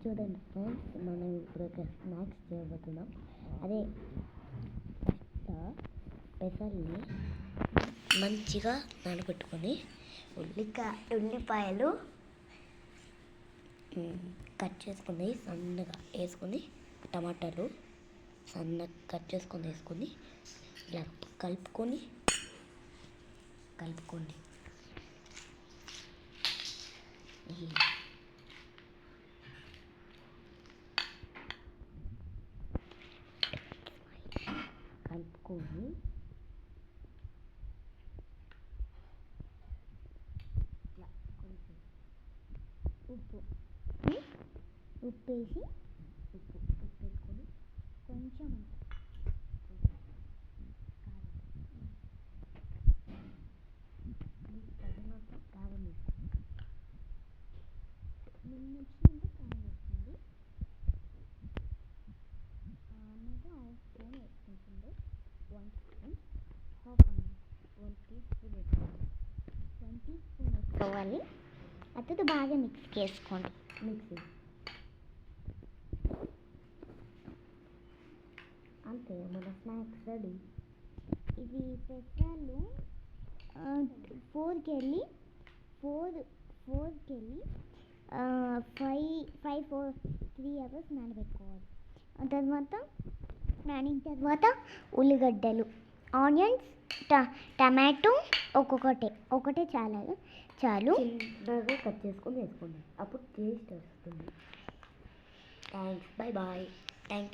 చూడండి ఫ్రెండ్స్, మనం ఇప్పుడు ఒక స్నాక్స్ చేయబోతున్నాం. అదే పెసల్ని మంచిగా నానబెట్టుకొని ఉల్లిపాయలు కట్ చేసుకుని సన్నగా వేసుకొని, టమాటాలు సన్నగా కట్ చేసుకొని వేసుకొని ఇలా కలుపుకోండి. కలుపుకొని ఇట్లా కొంచెం ఉప్పు వేసుకొని కొంచెం తగినంత కారం వేసుకోండి. మీకు నచ్చినంత కారం వేసుకోండి. నేను హాఫ్ స్పూన్ వేసుకుంటుంది. 1 స్పూన్, హాఫ్ 1 టీ స్పూన్ వేసుకోండి. 1 టీ స్పూన్ వేసుకోవాలి. అతను బాగా మిక్స్ చేసుకోండి. అంతే, మన స్నాక్స్ రెడీ. ఇది పెసలు 4కి వెళ్ళి 3 అవర్స్ నానబెట్టుకోవాలి. నానిన తర్వాత ఉల్లిగడ్డలు, ఆనియన్స్, టమాటో ఒకటే చాలు చిన్నగా కట్ చేసుకొని వేసుకోండి. అప్పుడు టేస్ట్ వస్తుంది. Thanks, bye. థ్యాంక్